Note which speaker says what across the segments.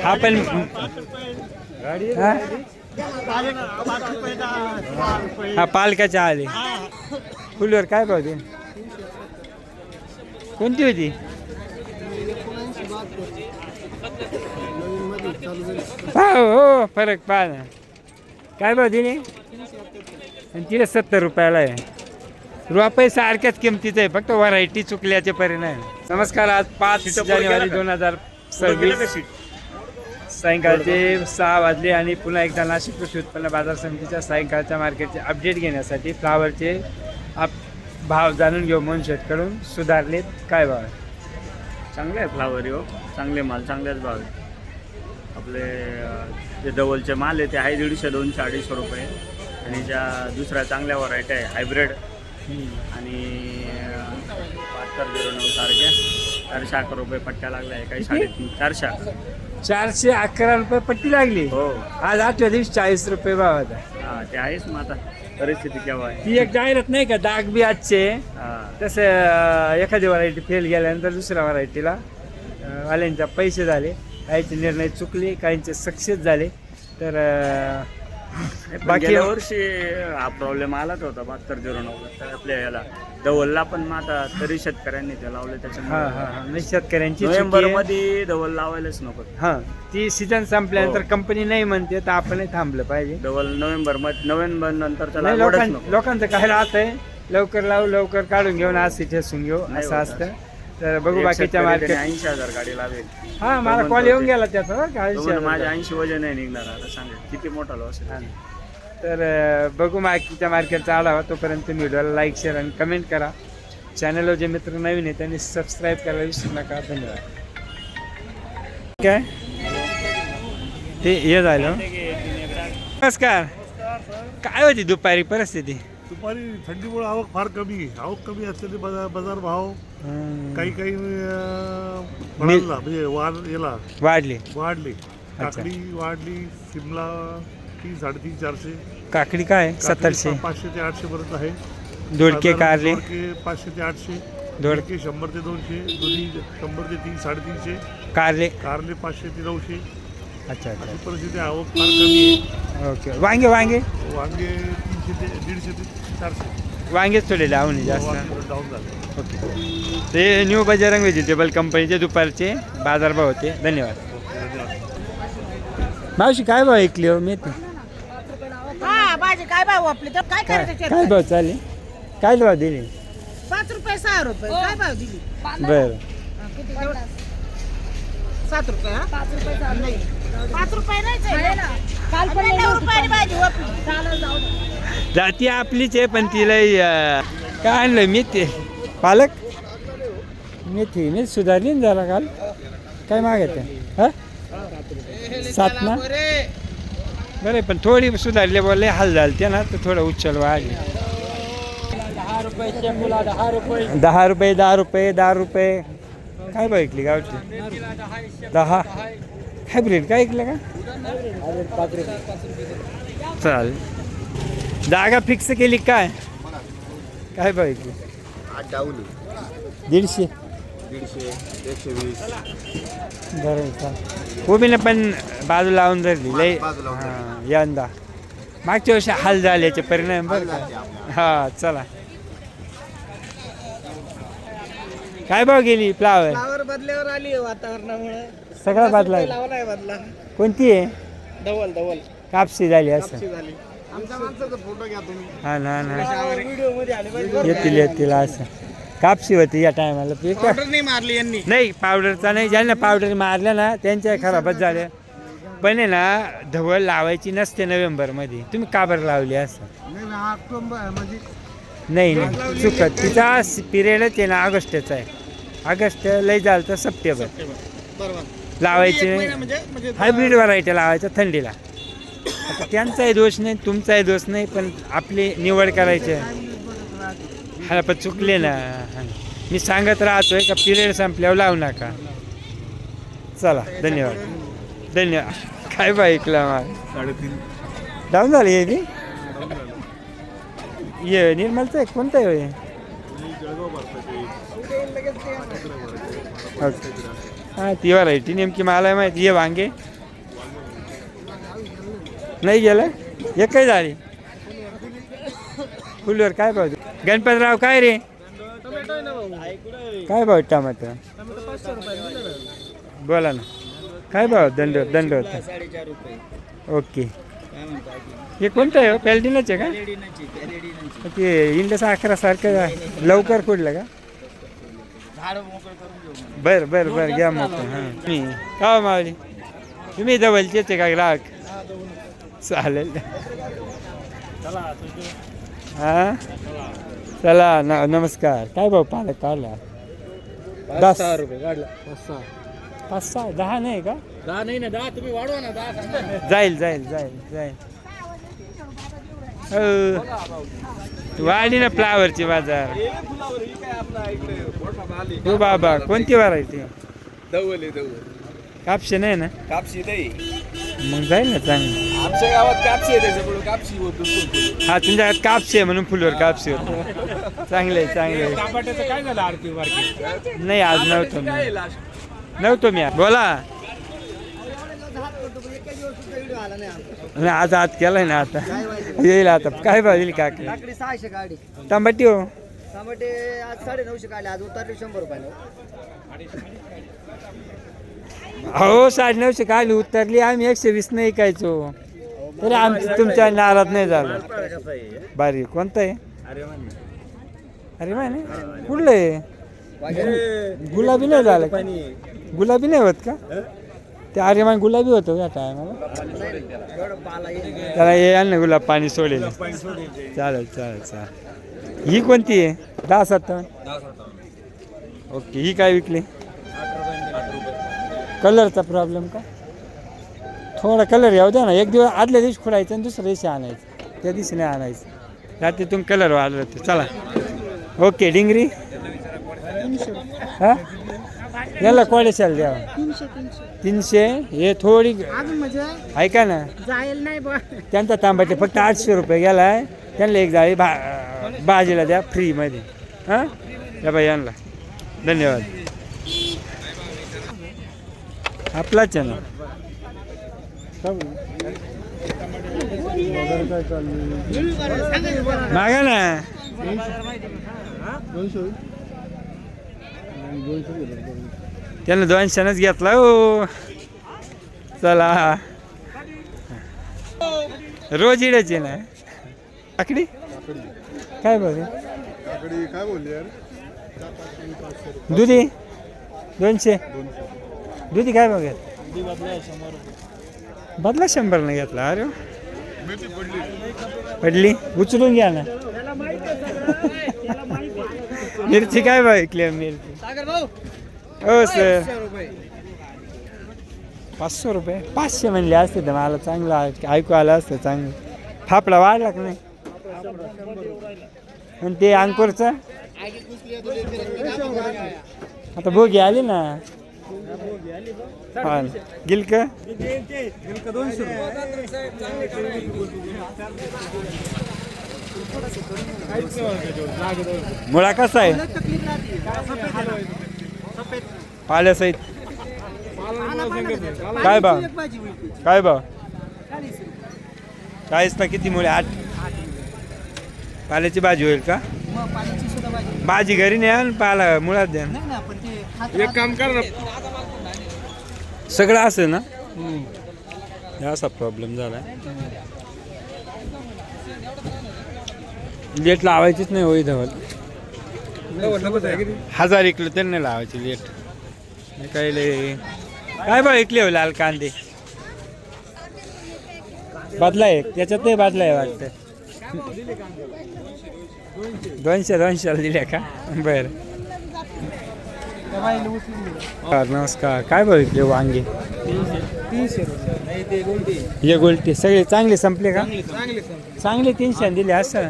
Speaker 1: हा पण हा? हा पालकाच्या आले फुलवर काय पाहते कोणती होती हो फरक पहा ना काय भाव दिली आणि तिला 70 रुपयाला आहे रुपये सारख्याच किमतीचं आहे फक्त व्हरायटी चुकल्याचे परिणाम. नमस्कार. आज 5 जानेवारी 2026 सायंकाळचे 6 वाजले आणि पुन्हा एकदा नाशिक कृषी उत्पन्न बाजार समितीच्या सायंकाळच्या मार्केटचे अपडेट घेण्यासाठी फ्लावरचे भाव जाणून घेऊ म्हणून शेतकरून सुधारलेत. काय भाव
Speaker 2: चांगले आहे फ्लावर हो, चांगले माल चांगलेच भाव आहे. आपले जे डबलचे माल आहे ते आहे 150, 200, 250 रुपये आणि ज्या दुसऱ्या चांगल्या व्हरायटी आहे हायब्रिड आणि 7209 सारख्या 411 रुपये पट्ट्या लागल्या आहे. काही 450
Speaker 1: 411 रुपये पट्टी लागली.
Speaker 2: हो.
Speaker 1: आज 8व्या दिवशी 40 रुपये भाव होता.
Speaker 2: हां ते आहेच मग आता परिस्थिती केव्हा आहे
Speaker 1: ती एक जाहिरात नाही का डाग बी आजचे तसं एखादी व्हरायटी फेल गेल्यानंतर दुसऱ्या व्हरायटीला वाल्यांच्या पैसे झाले काहींचे निर्णय चुकले काहींचे सक्सेस झाले. तर
Speaker 2: बाकी वर्षी हा प्रॉब्लेम आलाच होता 7209 तर आपल्या याला धवलला पण मग आता तरी शेतकऱ्यांनी ते लावले त्याच्यामुळे
Speaker 1: शेतकऱ्यांची
Speaker 2: नोव्हेंबर मध्ये धवल लावायलाच नको.
Speaker 1: हां ती सीझन संपल्यानंतर कंपनी नाही म्हणते तर आपणही थांबलं पाहिजे.
Speaker 2: धवल नोव्हेंबर नंतरच्या
Speaker 1: लोकांचं काय राहत आहे लवकर लावू लवकर काढून घेऊन आज ठेसून घेऊ असं असतं. तर बघू बाकीच्या मार्केट
Speaker 2: 80,000 गाडी लावेल.
Speaker 1: हा मला कॉल येऊन गेला त्याचा
Speaker 2: माझ्या 80 वजन नाही निघणार आता सांगा किती मोठा लॉस आहे.
Speaker 1: तर बघू बाकीच्या मार्केटचा आढावा. तोपर्यंत व्हिडिओला लाईक शेअर आणि कमेंट करा. चॅनलवर जे मित्र नवीन आहे त्यांनी सबस्क्राईब करायला विसरू नका. धन्यवाद. काय ते हे झालं. नमस्कार. काय होती दुपारी परिस्थिती?
Speaker 3: दुपारी थंडीमुळे आवक फार कमी आहे. आवक कमी असल्याने बाजार भाव काही फळांना म्हणजे
Speaker 1: वाढले.
Speaker 3: काकडी वाढली. सिमला 300, 350, 400.
Speaker 1: काकडी काय 700
Speaker 3: 500 ते 800 पर्यंत आहे.
Speaker 1: दोडके कारले
Speaker 3: 500 ते 800.
Speaker 1: दोडके
Speaker 3: 100 ते 200. दुधी 100 ते 300, 350.
Speaker 1: कारले
Speaker 3: 500 ते 900.
Speaker 1: अच्छा
Speaker 3: अशी परिस्थिती आवक फार कमी आहे.
Speaker 1: ओके. वांगे
Speaker 3: 300 ते 150 ते 400.
Speaker 1: वांगेच थोडे डाऊन जास्त
Speaker 3: डाऊन झाले.
Speaker 1: ओके. ते न्यू बजरंग व्हेजिटेबल कंपनीचे दुपारचे बाजारभाव होते. धन्यवाद. मावशी काय भाव ऐकली हो मेथी?
Speaker 4: काय भाव आपले तर काय करायचं?
Speaker 1: काय भाव चालेल? काय भाव दिले?
Speaker 4: 5 रुपये 6 रुपये काय भाव दिली?
Speaker 1: बरं
Speaker 4: 7 रुपये. 5 रुपये नाही 5 रुपये काल पण 9 रुपयाची भाजी वापली.
Speaker 1: जाती आपलीच आहे पण तिला काय आणलं मेथी पालक मेथी सुधारली ना जरा काल. काय मागत आहे हां 7 ना बरं पण थोडी सुधारले बोलले हाल झाले ते ना तर थोडं उचल वाढले. 10 रुपये 10 रुपये काय भाव ऐकली गावची 10 हायब्रिड काय ऐकलं का? चालेल. जागा फिक्स केली काय काय भाव ऐकली? 150
Speaker 3: 120.
Speaker 1: बरं चालेल. उभीने पण बाजू लावून धरली लय यंदा मागच्या वर्षी हाल झाल्याचे परिणाम बरं का. हा चला. काय भाव गेली फ्लावर?
Speaker 4: बदल्यावर आली वातावरणामुळे
Speaker 1: सगळा बदला.
Speaker 4: बदला
Speaker 1: कोणती आहे?
Speaker 4: धवल
Speaker 1: कापसी झाली असं.
Speaker 4: झाली. आमच्या माणसाचा फोटो घ्या तुम्ही.
Speaker 1: हा ना
Speaker 4: व्हिडिओ मध्ये आले पाहिजे.
Speaker 1: येतील असं. कापसी होती या टायमाला.
Speaker 4: पावडर नाही मारली यांनी.
Speaker 1: नाही पावडरचा नाही. ज्यांना पावडर मारल्या ना त्यांच्या खराबच झाल्या. पण आहे ना धवल लावायची नसते नोव्हेंबरमध्ये. तुम्ही का बरं लावली असं?
Speaker 4: ऑक्टोबर म्हणजे
Speaker 1: नाही चुकत. तिचा पिरियडच आहे ना ऑगस्टचा आहे. ऑगस्ट लय झालं तर सप्टेंबर
Speaker 4: बरोबर
Speaker 1: लावायची.
Speaker 4: म्हणजे
Speaker 1: हायब्रिड व्हरायटी लावायचं थंडीला. आता त्यांचाही दोष नाही तुमचाही दोष नाही पण आपली निवड करायची. हा पण चुकले ना. मी सांगत राहतोय का पिरियड संपल्यावर लावू नका. चला धन्यवाद. काय बा ऐकला मग
Speaker 3: 3.5
Speaker 1: डाऊन झालं हे बी. ये निर्मलचं आहे कोणतं आहे? हां ती व्हरायटी नेमकी मला माहिती. ये वांगे नाही गेलं एकही झाली फुलवर काय भाव गणपतराव काय रे काय भाव टमाटर बोला ना काय भाव दंड होता
Speaker 5: 4.5 रुपये.
Speaker 1: ओके हे कोणतं आहे पॅल्टिनच आहे का
Speaker 5: पॅलेडिनाची.
Speaker 1: ते इंडस 11 सारखं लवकर कुठलं का
Speaker 5: झाड मोकळं करून घेऊ.
Speaker 1: बरं घ्या मग हां का मावली तुम्ही जवळचेच आहे का ग्राहक चालेल हां चला नमस्कार काय भाऊ पालक काढला 10
Speaker 5: रुपये काढला.
Speaker 1: 5-6 10 नाही का
Speaker 5: 10 नाही ना 10 तुम्ही वाढवा ना 10.
Speaker 1: जाईल वाढली ना फ्लावरची बाजार हो बाबा कोणती व्हरायटी कापशी नाही ना
Speaker 5: कापशी नाही
Speaker 1: मग जाईल ना चांगलं
Speaker 5: आमच्या गावात कापशी आहे त्याच्यामुळे कापशी होतो.
Speaker 1: हा तुमच्या घरात कापशी आहे म्हणून फुलवर कापशी होतं चांगलं आहे
Speaker 5: टमाट्याचं काय झालं आरती मार्केट?
Speaker 1: नाही आज नव्हतो मी बोला नाही आज आत केलाय ना आता येईल आता काय भाव येईल का
Speaker 6: लाकडी 600 काढी
Speaker 1: टमाटी हो
Speaker 6: टमाटे आज 950 काढले आज उतरले 100 रुपयाला.
Speaker 1: हो 950 काढली उतरली आम्ही 120 नाही ऐकायचो तरी आमचं तुमच्या नाराज नाही झालं बारी कोणतं आहे अरे माने कुठलं आहे गुलाबी नाही झालं का? गुलाबी नाही होत का ते अरे मान गुलाबी होतं का टायमाला त्याला ये आण ना गुलाब पाणी सोडेल चालेल ही कोणती आहे 10-57 ओके ही काय विकली कलरचा प्रॉब्लेम का थोडा कलर येऊ द्या ना एक दिवस आदल्या दिवशी खोडायचं आणि दुसऱ्या दिवशी आणायचं त्या दिवशी नाही आणायचं रात्रीतून कलर वाढलं होते चला ओके डिंगरी हां याला कोडेशाल द्यावा 300 हे थोडी ऐका ना
Speaker 4: जाईल नाही बा
Speaker 1: त्यांचा तांबाटे फक्त 800 रुपये गेलाय त्यांना एक जाळी भाजीला द्या फ्रीमध्ये हां त्या बाई यांना धन्यवाद आपलाच आहे ना मागा ना त्यांना 200नच घेतला हो चला रोज इडायचे ना आकडी काय बघ
Speaker 3: काय बोलली यार
Speaker 1: दुधी 200 दुधी काय बघत बदला 100 नाही घेतला अरे पडली उचलून घ्या ना मिरची काय बघ ऐकली मिरची हो सर 500 रुपये 500 म्हणले असते तर मला चांगलं ऐकू आलं असतं चांगलं फापडा वाढला का नाही आणि ते अंकुरचं आता भोगी आली ना हा गिलक मुळा कसा आहे पाल्यासहित काय भाव 40 ना किती मुळे 8 पाल्याची भाजी होईल का भाजी घरी न्या आणि पाला मुळात द्या
Speaker 5: एक काम कर ना
Speaker 1: सगळं असं ना असा प्रॉब्लेम झाला लेट लावायचीच नाही होई धवल 1000 इकलो तर नाही लावायची लेट काय भाव इकले हो लाल कांदे बदलाय त्याच्यात नाही बदलाय वाटतं 200 दिल्या का बरं नमस्कार काय भाव इकले वांगे
Speaker 5: 300 रुपये
Speaker 1: हे गोलटी सगळे चांगले संपले का चांगले 300 दिले असं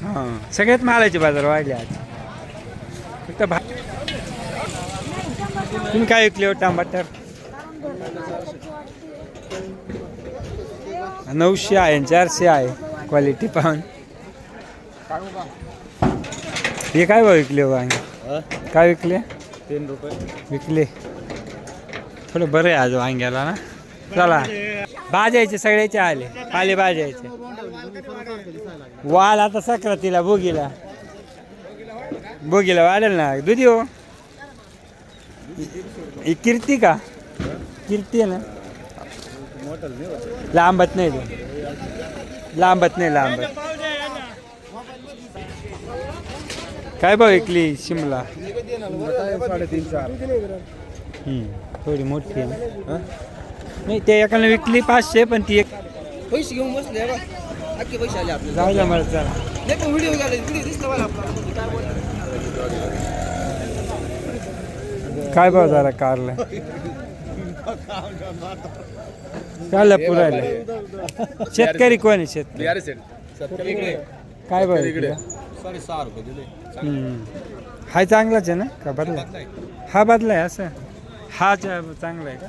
Speaker 1: हां सगळ्यात मालाचे बाजार वाढले आज फक्त तुम्ही काय विकले हो टमाटर 900 आहे 400 आहे क्वालिटी पाहून हे काय भाव विकले हो वांगे काय विकले
Speaker 5: 3 रुपये
Speaker 1: विकले थोडं बरं आहे आज वांग्याला ना चला भाजायचे सगळ्याचे आले पाले भाजायचे वाल आता सक्रातीला बोगीला वाढेल ना दुधी हो ही कीर्ती का कीर्ती आहे ना लांबत नाही तो लांबत काय भाव विकली शिमला
Speaker 5: 3.5-4
Speaker 1: थोडी मोठी आहे नाही ते एकाला विकली 500 पण ती एक
Speaker 6: पैसे घेऊन बसले बा. अख्खे पैसे आले आपले
Speaker 1: जाऊ द्या मला चला
Speaker 6: व्हिडिओ दिसला मला आपला
Speaker 1: काय भाव झाला कारला कारला पुरायला शेतकरी कोण आहे शेतकरी काय भाव विकला?
Speaker 5: 6.5 रुपये दिले
Speaker 1: हा चांगलाच आहे ना का बदला हा बदला आहे असं हा चांगला आहे का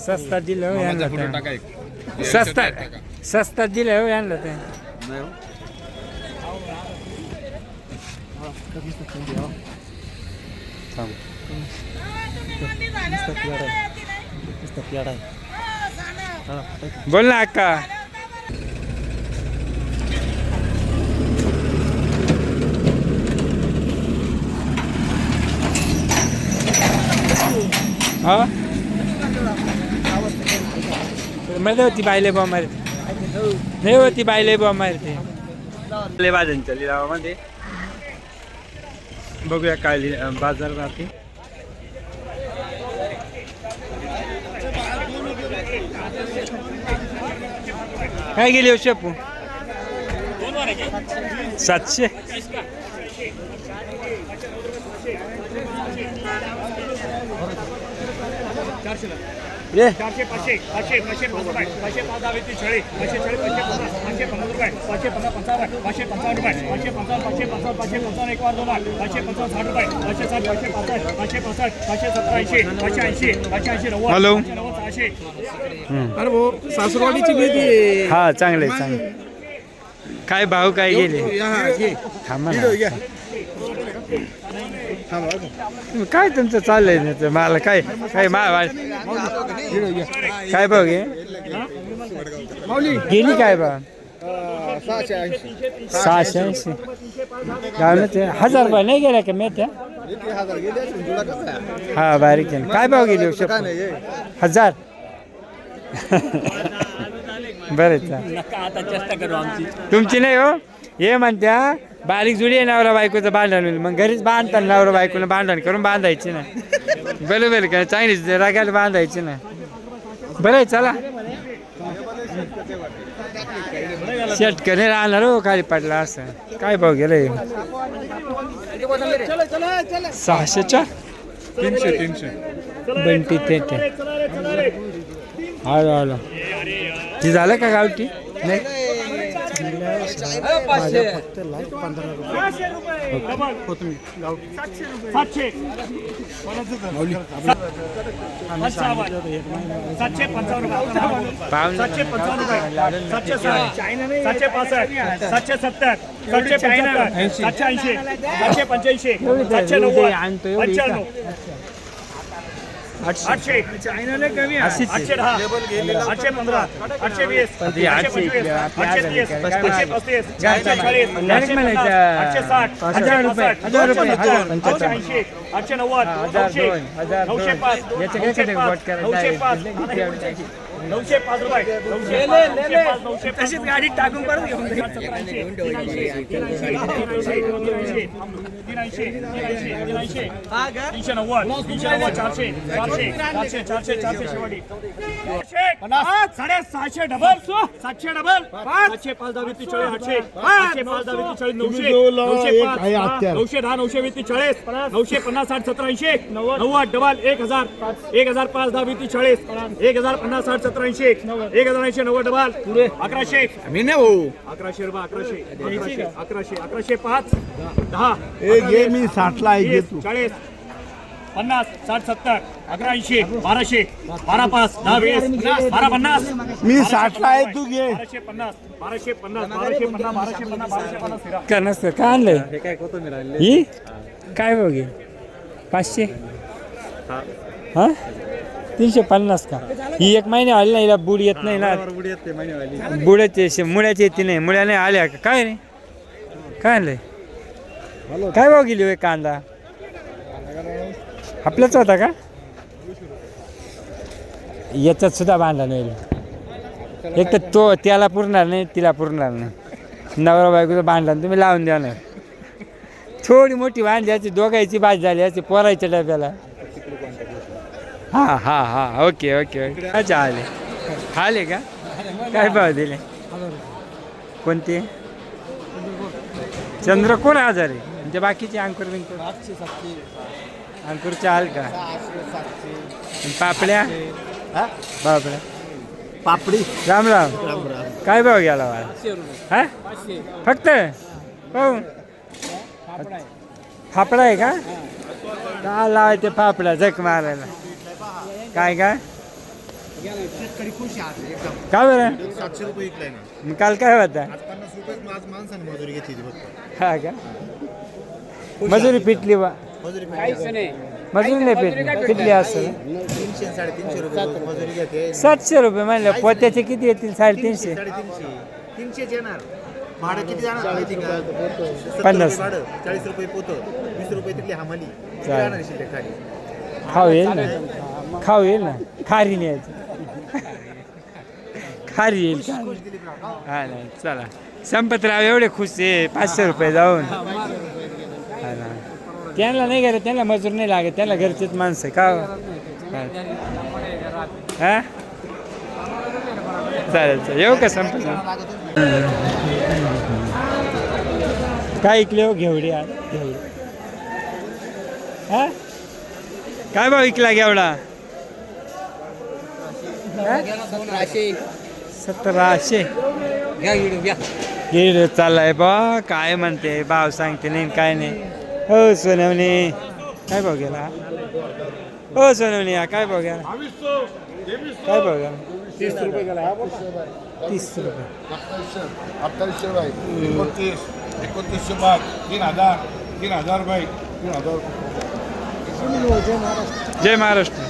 Speaker 1: सस्ता दिलं हो यांना ते. सस्ता दिलं हो यांना ते बोल ना अक्का हा मला होती बायले बॉ मारते नाही होती बायले बॉ मारते भाज्यांच्या लिलावामध्ये बघूया काय बाजार राहते काय गेली हो शेपू 700 ये
Speaker 7: 400 500 500 500 500 500 500 40 500 500 50 रुपये 550 55 500 55 रुपये 555 555 555 एक बार 2 लाख 555 60 रुपये 560 565 565 570 80 580 90
Speaker 1: हॅलो
Speaker 7: 600
Speaker 5: अरे भाऊ सासरवाडीची भेटी
Speaker 1: हा चांगले चांगले काय भाव काय गेले थांबा ना. काय तुमचं चाललंय ना ते मला काय काय काय भाव गे गेली काय भाव 680 गावलं ते 1000 रुपये नाही गेल्या का मेथ्या हा बारीक आहे काय भाव गेली 1000 बरं
Speaker 2: आता चेष्टा करू आमची
Speaker 1: तुमची नाही हो हे म्हणत्या बारीक जुडी आहे नवरा बायकोचं भांडण होईल मग घरीच बांधतात नवरा बायकोला भांडण करून बांधायचे ना बरोबर का चांगलीच रागायला बांधायचे ना बरं आहे चला शेतकरी राहणार हो खाली पडला असं काय भाव गेलं 600च्या
Speaker 5: 300
Speaker 1: बंटी ते आलो ती झालं का गावठी नाही
Speaker 7: आठशे कमी 810 815 820 830 835 905 रुपये 905 गाडी टाकून परत घेऊन 400 शेवटी 650 डबल 700 डबल 500 5 10 20 40 800 5 10 20 40 900 910 920 40 950 60 70 80 90 डबल 1000 1000 5 10 20 40 1050 60 70 80 1080 90 डबल 1100
Speaker 5: मी नाही भाऊ
Speaker 7: 1100 रुपये 1100 1100 5 10
Speaker 3: घे मी 60 ला आहे
Speaker 7: 40 50 60 70 1180 1200 12 5 10 20 12 50
Speaker 3: मी 60 ला आहे तू घे
Speaker 7: 1250 1250
Speaker 1: का नसतं का आणलंय ही काय बघे 500 हा 350 का? ही एक महिने आली नाही, हिला बुड येत नाही ना. बुडाचे मुळ्याची येते नाही, मुळ्या नाही आल्या का काय रे? काय आणलंय? काय भाव गेली होय कांदा? आपलाच होता का? याच्यात सुद्धा भांडण होईल. एक तर तो त्याला पुरणार नाही, तिला पुरणार नाही. नवरा बायकोचं भांडण तुम्ही लावून द्याणार. थोडी मोठी भांड्याची दोघायची भाजी झाली असे पोरायच्या डब्याला. हां हां हां ओके ओके ओके. अच्छा आले का? काय भाव दिले? कोणते? चंद्रकोर हजार आहे म्हणजे बाकीचे अंकुर बिंकुर अंकुरचे आल का? पापड्या बापड्या
Speaker 6: पापडी
Speaker 1: राम राम. काय भाव गेला बाळा? हा फक्त पाहू फापडा आहे का? का लावायचे फापडा झक मारायला? काय काय का बरं?
Speaker 3: 700 रुपये विकलाय ना.
Speaker 1: मग काल काय होता?
Speaker 3: 50 रुपये आज माणसाने मजुरी घेतली फक्त.
Speaker 1: हा का? मजुरी पिटली बा?
Speaker 3: मजुरी
Speaker 1: मजुरी नाही पिटली, पिटली असेल.
Speaker 3: 300 350 रुपये मजुरी घेते.
Speaker 1: 700 रुपये म्हणलं पोत्याचे किती येतील? 350.
Speaker 3: 300 येणार. भाडं किती जाणार माहिती का?
Speaker 1: 50.
Speaker 3: भाडं 40 रुपये पोतं, 20 रुपये तिथली हमाली जाणार शिल्लक खाली.
Speaker 1: खाऊ येईल ना, खाऊ येईल ना. खारी न्यायची, खारी येईल का? हा नाही चला. संपतराव एवढे खुश आहे 500 रुपये जाऊन. हा ना त्यांना नाही घरात, त्यांना मजूर नाही लागत, त्यांना घरचेच माणसं का? हा चालेल चालेल. येऊ का संपतराव? काय ऐकले हो? घेवडी घेवडी हा काय भाव विकला घेवडा? 1700. गिड चाललाय बा. काय म्हणते भाव सांगते नाही काय नाही. हो सोनवणे काय भाव गेला? हो सोनवणे काय भाव गेला? काय भाव गेला?
Speaker 3: 30 रुपये गेला.
Speaker 1: 30 रुपये.
Speaker 3: 2800 बाई 2900 बाई 3000 बाई 3000.
Speaker 1: जय महाराष्ट्र.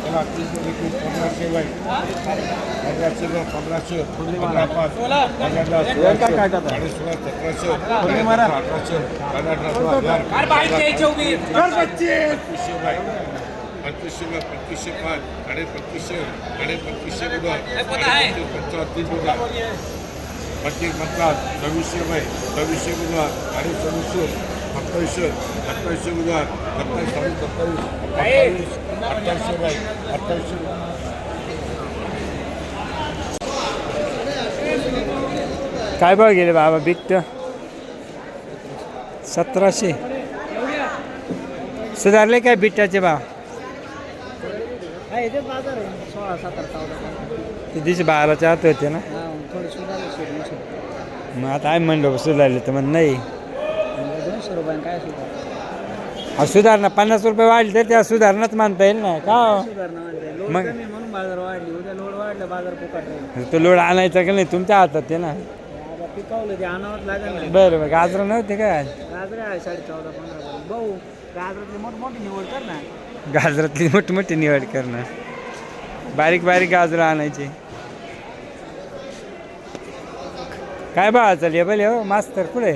Speaker 3: चला 1500 बाई 1500 1500 15
Speaker 1: काय भाव गेले बाबा बिट्ट? 1700. सुधारले काय बिट्टाचे भाव?
Speaker 6: बाजार आहे 16, 17, 14.
Speaker 1: ते दिवशी 12च्या आत होते ना.
Speaker 6: थोडे सुधारले.
Speaker 1: मग आता आहे म्हणलं सुधारले तर मग नाही.
Speaker 6: 200 रुपये काय सुधार?
Speaker 1: हा सुधारणा 50 रुपये वाढले तर त्या सुधारणाच मानता येईल ना का?
Speaker 6: सुधारणा म्हणते लोड
Speaker 1: मग-
Speaker 6: कमी म्हणून बाजार वाढली. उद्या लोड वाढलं बाजार फुकट राहील.
Speaker 1: तो लोड आणायचा का नाही तुमच्या हातात आहे ना.
Speaker 6: आता पिकवलं ते आणावंच लागेल ना.
Speaker 1: बरं बरं गाजर नव्हते का?
Speaker 6: गाजरे आहे 14.5, 15. भाऊ गाजरातली मोठी निवड कर ना.
Speaker 1: गाजरातली मोठी निवड करणं. बारीक बारीक गाजरं आणायची. काय भावाचं लेबल आहे हो मास्तर? पुढे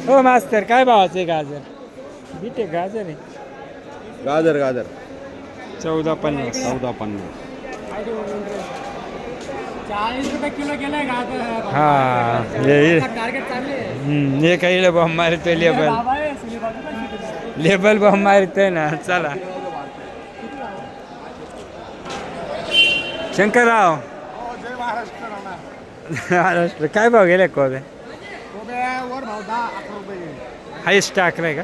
Speaker 1: हो मास्तर काय भावाचं आहे गाजर? बीटे गाजर आहे
Speaker 5: गाजर
Speaker 1: 1450.
Speaker 5: 1450.
Speaker 6: 40 रुपये किलो गेलाय गाजर.
Speaker 1: हा
Speaker 6: टार्गेट चालले.
Speaker 1: हे काही बॉम्ब मारतोय लेबल बॉम्ब मारतोय ना. चला शंकरराव महाराष्ट्र काय भाव गेले कोबे?
Speaker 3: वर भाव 10-11 रुपये गेले.
Speaker 1: हायस्ट टाकलाय का?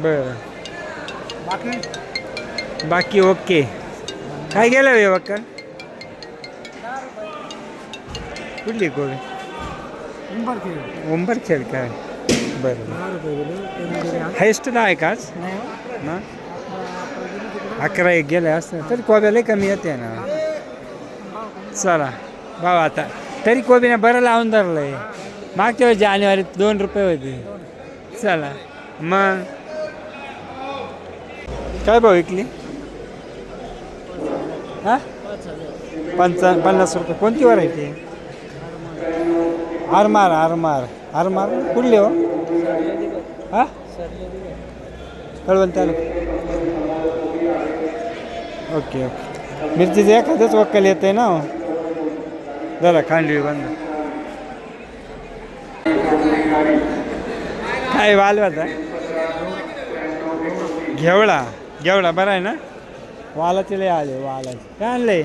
Speaker 1: बरं बाकी ओके. काय गेलं वे वक्कल? कुठली कोबी? उंबरखेड काय? बरं हायस्ट आहे काच ना. 11 एक गेले असतं तरी कोब्याला कमी येते ना. चला भाऊ आता तरी कोबीने बरं लावून धरलं आहे. मागच्या वेळी जानेवारीत 2 रुपये होते. चला मग काय भाव विकली हा 50 रुपये. कोणती व्हरायटी? आरमार आरमार आरमार कुठली हो? हा कळवण तालुका. Okay okay. मिरचीचं एखादंच वक्कल येत आहे ना हो. जरा खांडवी बंद. काय वालवाचा घेवळा घेवळा बरं आहे ना. वालाचे लय आले वालाचे. काय आणलंय?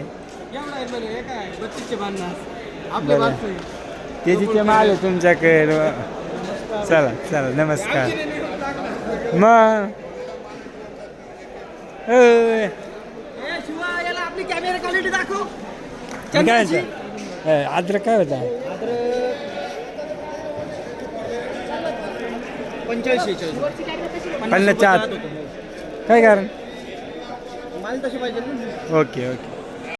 Speaker 1: बरं. तेजीचे माल आहे तुमच्याकडे. चला चला नमस्कार. मग
Speaker 6: आपली कॅमेरा क्वालिटी दाखव.
Speaker 1: काय अद्रक काय होता?
Speaker 6: 85
Speaker 1: 50 काय कारण?
Speaker 6: माल तशी पाहिजे ना.
Speaker 1: Okay okay.